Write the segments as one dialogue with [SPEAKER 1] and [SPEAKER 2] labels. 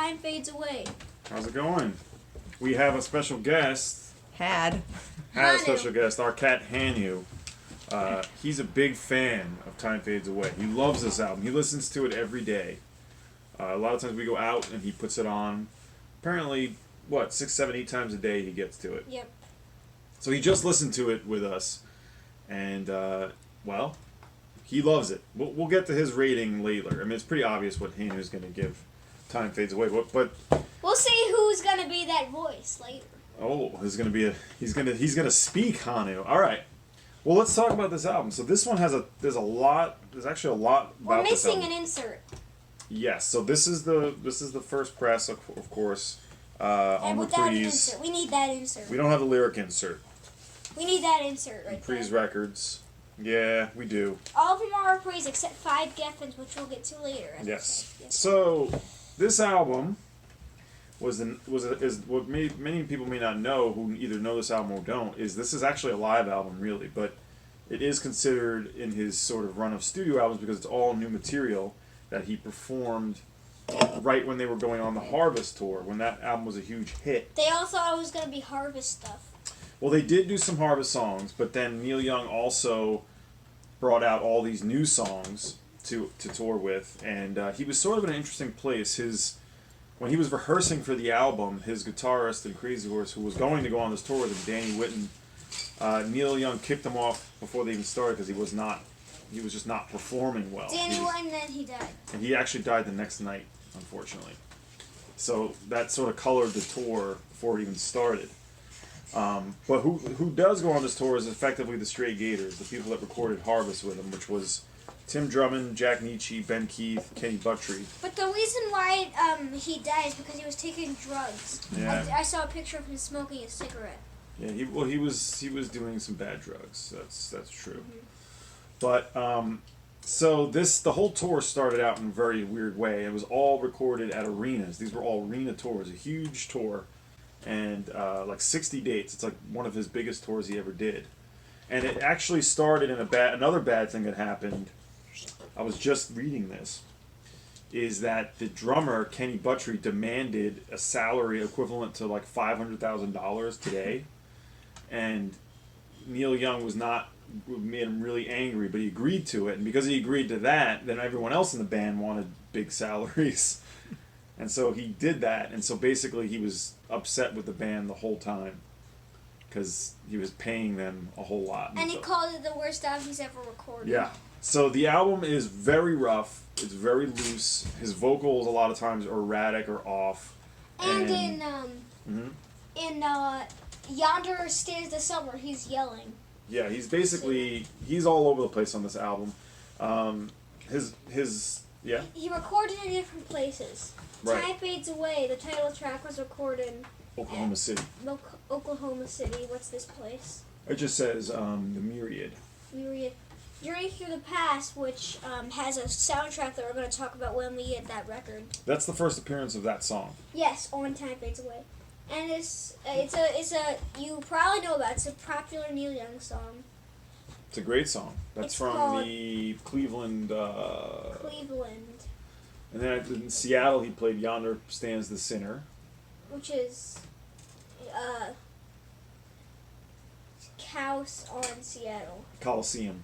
[SPEAKER 1] Time Fades Away.
[SPEAKER 2] How's it going? We have a special guest.
[SPEAKER 3] Had
[SPEAKER 2] a special guest, our cat Hanu. He's a big fan of Time Fades Away. He loves this album. He listens to it every day. A lot of times we go out and he puts it on. Apparently, 6, 7, 8 times a day he gets to it.
[SPEAKER 1] Yep.
[SPEAKER 2] So he just listened to it with us. And, he loves it. We'll get to his rating later. I mean, it's pretty obvious what Hanu's going to give Time Fades Away. But
[SPEAKER 1] we'll see who's going to be that voice later.
[SPEAKER 2] oh, there's going to be he's going to speak Hanu. All right. Well, let's talk about this album. So this one has there's actually a lot about
[SPEAKER 1] We're
[SPEAKER 2] this album.
[SPEAKER 1] missing an insert.
[SPEAKER 2] Yes. So this is the first press, of course, on
[SPEAKER 1] without an
[SPEAKER 2] Reprise.
[SPEAKER 1] insert. We need that insert.
[SPEAKER 2] We don't have the lyric insert.
[SPEAKER 1] We need that insert right
[SPEAKER 2] Reprise
[SPEAKER 1] there.
[SPEAKER 2] Records. Yeah, we do.
[SPEAKER 1] All of them are Reprise except 5 Geffens, which we'll get to later.
[SPEAKER 2] Yes. So this album is what many people may not know, who either know this album or don't, is this is actually a live album, really, but it is considered in his sort of run of studio albums because it's all new material that he performed right when they were going on the Harvest tour, when that album was a huge hit.
[SPEAKER 1] They all thought it was going to be Harvest stuff.
[SPEAKER 2] Well, they did do some Harvest songs, but then Neil Young also brought out all these new songs to tour with, and he was sort of in an interesting place. When he was rehearsing for the album, his guitarist and Crazy Horse, who was going to go on this tour with him, Danny Whitten, Neil Young kicked him off before they even started because he was just not performing well.
[SPEAKER 1] Danny Whitten, then he died.
[SPEAKER 2] And he actually died the next night, unfortunately. So that sort of colored the tour before it even started. But who does go on this tour is effectively the Stray Gators, the people that recorded Harvest with him, which was Tim Drummond, Jack Nietzsche, Ben Keith, Kenny Buttry.
[SPEAKER 1] But the reason why he died is because he was taking drugs.
[SPEAKER 2] Yeah.
[SPEAKER 1] I saw a picture of him smoking a cigarette.
[SPEAKER 2] Yeah, he was doing some bad drugs. That's true.
[SPEAKER 1] Mm-hmm.
[SPEAKER 2] But so the whole tour started out in a very weird way. It was all recorded at arenas. These were all arena tours, a huge tour, and like 60 dates. It's like one of his biggest tours he ever did. And it actually started in another bad thing that happened. I was just reading this. Is that the drummer Kenny Buttry demanded a salary equivalent to like $500,000 today, and Neil Young made him really angry, but he agreed to it, and because he agreed to that, then everyone else in the band wanted big salaries, and so he did that, and so basically he was upset with the band the whole time because he was paying them a whole lot.
[SPEAKER 1] And he called it the worst album he's ever recorded.
[SPEAKER 2] Yeah. So the album is very rough. It's very loose. His vocals a lot of times are erratic or off.
[SPEAKER 1] And in Yonder Stands the Summer, he's yelling.
[SPEAKER 2] Yeah, he's all over the place on this album. Yeah.
[SPEAKER 1] He recorded in different places.
[SPEAKER 2] Right.
[SPEAKER 1] Time Fades Away, the title track was recorded in
[SPEAKER 2] Oklahoma City.
[SPEAKER 1] Oklahoma City. What's this place?
[SPEAKER 2] It just says the Myriad.
[SPEAKER 1] Journey Through the Past, which has a soundtrack that we're going to talk about when we get that record.
[SPEAKER 2] That's the first appearance of that song.
[SPEAKER 1] Yes, on Time Fades Away. And it's you probably know about it. It's a popular Neil Young song.
[SPEAKER 2] It's a great song. That's from the Cleveland.
[SPEAKER 1] Cleveland.
[SPEAKER 2] And then in Seattle, he played Yonder Stands the Sinner.
[SPEAKER 1] Which is House on Seattle.
[SPEAKER 2] Coliseum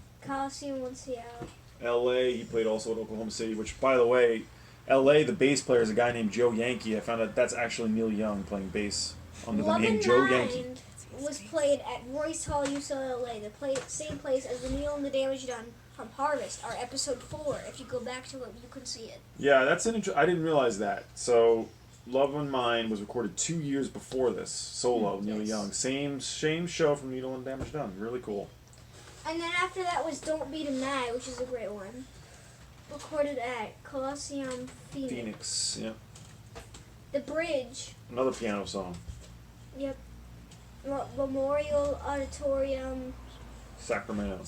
[SPEAKER 1] on Seattle.
[SPEAKER 2] L.A., he played also at Oklahoma City, which, by the way, L.A., the bass player is a guy named Joe Yankee. I found out that's actually Neil Young playing bass under the name Joe Yankee.
[SPEAKER 1] Was played at Royce Hall, UCLA, the same place as the Neil and the Damage Done from Harvest, our episode 4. If you go back to it, you can see it.
[SPEAKER 2] Yeah, that's I didn't realize that. So, Love and Mine was recorded 2 years before this, solo, Neil Young. Same show from Neil and Damage Done. Really cool.
[SPEAKER 1] And then after that was Don't Be Denied, which is a great one. Recorded at Coliseum Phoenix.
[SPEAKER 2] Yep.
[SPEAKER 1] The Bridge.
[SPEAKER 2] Another piano song.
[SPEAKER 1] Yep. Memorial Auditorium.
[SPEAKER 2] Sacramento.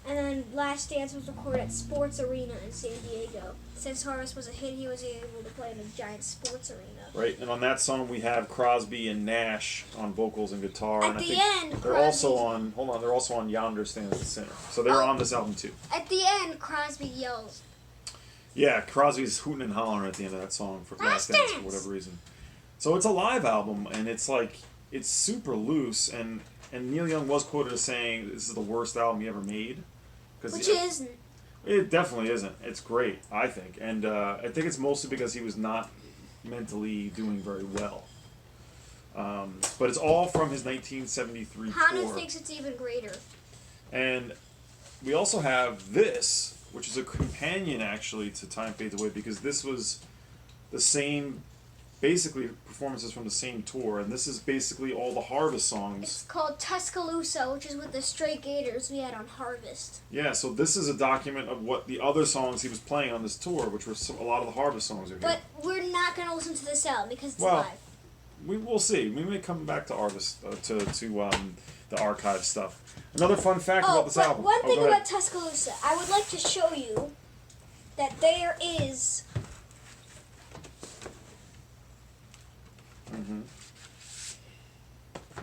[SPEAKER 1] And then Last Dance was recorded at Sports Arena in San Diego. Since Harvest was a hit, he was able to play in a giant sports arena.
[SPEAKER 2] Right, and on that song we have Crosby and Nash on vocals and guitar.
[SPEAKER 1] At the end,
[SPEAKER 2] they're also on Yonder Stands the Sinner. So they're on this album too.
[SPEAKER 1] At the end, Crosby yells.
[SPEAKER 2] Yeah, Crosby's hooting and hollering at the end of that song for Last Dance for whatever reason. So it's a live album, and it's like it's super loose, and Neil Young was quoted as saying this is the worst album he ever made.
[SPEAKER 1] Which it isn't.
[SPEAKER 2] It definitely isn't. It's great, I think, and I think it's mostly because he was not mentally doing very well. But it's all from his 1973
[SPEAKER 1] Hanu
[SPEAKER 2] tour.
[SPEAKER 1] thinks it's even greater.
[SPEAKER 2] And we also have this, which is a companion actually to Time Fades Away, because this was the same, basically performances from the same tour, and this is basically all the Harvest songs.
[SPEAKER 1] It's called Tuscaloosa, which is with the Stray Gators we had on Harvest.
[SPEAKER 2] Yeah, so this is a document of what the other songs he was playing on this tour, which were a lot of the Harvest songs are here.
[SPEAKER 1] But we're not going to listen to this album because it's
[SPEAKER 2] Well,
[SPEAKER 1] live.
[SPEAKER 2] We'll see. We may come back to Harvest, to the archive stuff. Another fun fact about this album.
[SPEAKER 1] One thing
[SPEAKER 2] go ahead.
[SPEAKER 1] about Tuscaloosa, I would like to show you that there is...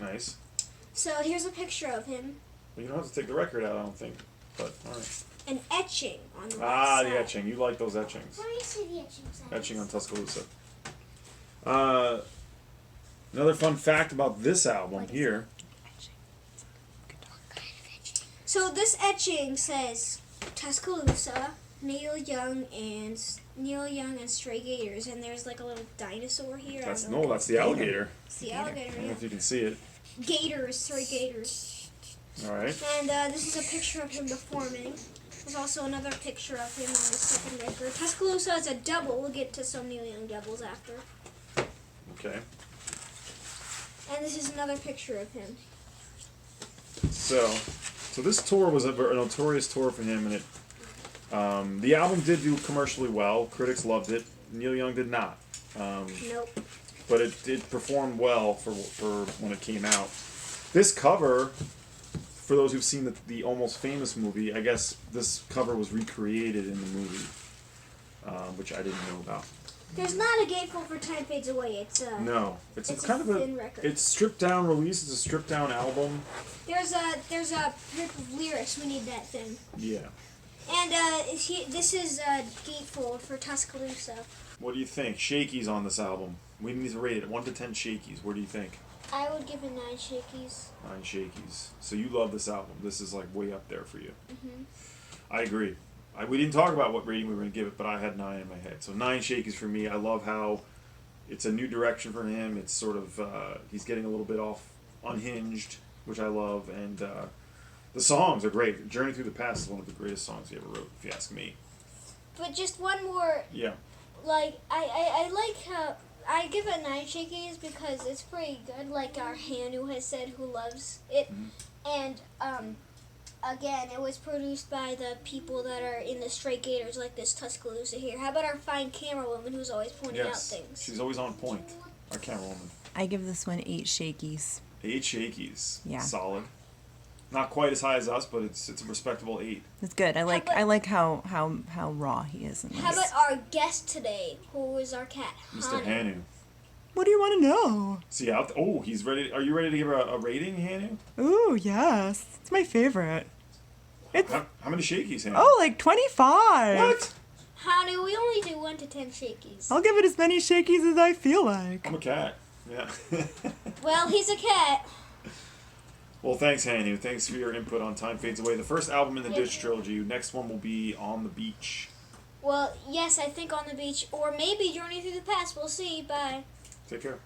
[SPEAKER 2] Nice.
[SPEAKER 1] So here's a picture of him.
[SPEAKER 2] Well, you don't have to take the record out, I don't think. But, alright.
[SPEAKER 1] An etching on the
[SPEAKER 2] Ah,
[SPEAKER 1] right
[SPEAKER 2] the
[SPEAKER 1] side.
[SPEAKER 2] etching. You like those etchings.
[SPEAKER 1] Where do you see the etchings at?
[SPEAKER 2] Etching on Tuscaloosa. Another fun fact about this album here.
[SPEAKER 1] So this etching says Tuscaloosa, Neil Young and Stray Gators, and there's like a little dinosaur here.
[SPEAKER 2] That's the alligator.
[SPEAKER 1] It's the alligator.
[SPEAKER 2] I don't know
[SPEAKER 1] Yeah.
[SPEAKER 2] if you can see it.
[SPEAKER 1] Gators, Stray Gators.
[SPEAKER 2] Alright.
[SPEAKER 1] And this is a picture of him performing. There's also another picture of him on the second record. Tuscaloosa is a double. We'll get to some Neil Young doubles after.
[SPEAKER 2] Okay.
[SPEAKER 1] And this is another picture of him.
[SPEAKER 2] So this tour was a notorious tour for him, and it the album did do commercially well. Critics loved it. Neil Young did not.
[SPEAKER 1] Nope.
[SPEAKER 2] But it did perform well for when it came out. This cover, for those who've seen the Almost Famous movie, I guess this cover was recreated in the movie, which I didn't know about.
[SPEAKER 1] There's not a gatefold for Time Fades Away. It's
[SPEAKER 2] No, it's kind
[SPEAKER 1] a
[SPEAKER 2] of
[SPEAKER 1] thin record.
[SPEAKER 2] It's stripped down release. It's a stripped down album.
[SPEAKER 1] There's a strip of lyrics. We need that thing.
[SPEAKER 2] Yeah.
[SPEAKER 1] And this is a gatefold for Tuscaloosa.
[SPEAKER 2] What do you think? Shakies on this album. We need to rate it 1 to 10 shakies. What do you think?
[SPEAKER 1] I would give it 9 shakies.
[SPEAKER 2] 9 shakies. So you love this album. This is like way up there for you.
[SPEAKER 1] Mhm.
[SPEAKER 2] I agree. We didn't talk about what rating we were going to give it, but I had 9 in my head. So 9 shakies for me. I love how it's a new direction for him. It's sort of, he's getting a little bit off unhinged, which I love. And the songs are great. Journey Through the Past is one of the greatest songs he ever wrote, if you ask me.
[SPEAKER 1] But just one more.
[SPEAKER 2] Yeah.
[SPEAKER 1] Like, I like how... I give it 9 shakies because it's pretty good, like our Hanu has said, who loves it.
[SPEAKER 2] Mm-hmm.
[SPEAKER 1] And, again, it was produced by the people that are in the Stray Gators, like this Tuscaloosa here. How about our fine camera woman who's always pointing out things?
[SPEAKER 2] She's always on point. Our camera woman.
[SPEAKER 3] I give this one 8 shakies.
[SPEAKER 2] 8 shakies.
[SPEAKER 3] Yeah.
[SPEAKER 2] Solid. Not quite as high as us, but it's a respectable 8.
[SPEAKER 3] It's good. I like how raw he is in this.
[SPEAKER 1] How about our guest today, who is our cat,
[SPEAKER 2] Mr. Hanu.
[SPEAKER 3] What do you want to know?
[SPEAKER 2] See, he's ready. Are you ready to give her a rating, Hanu?
[SPEAKER 3] Ooh, yes. It's my favorite.
[SPEAKER 2] How many shakies, Hanu?
[SPEAKER 3] Oh, like 25.
[SPEAKER 2] What?
[SPEAKER 1] Hanu, we only do 1 to 10 shakies.
[SPEAKER 3] I'll give it as many shakies as I feel like.
[SPEAKER 2] I'm a cat. Yeah.
[SPEAKER 1] Well, he's a cat.
[SPEAKER 2] Well, thanks, Hanu. Thanks for your input on Time Fades Away. The first album in the Ditch Trilogy. Next one will be On the Beach.
[SPEAKER 1] Well, yes, I think On the Beach, or maybe Journey Through the Past. We'll see. Bye.
[SPEAKER 2] Take care.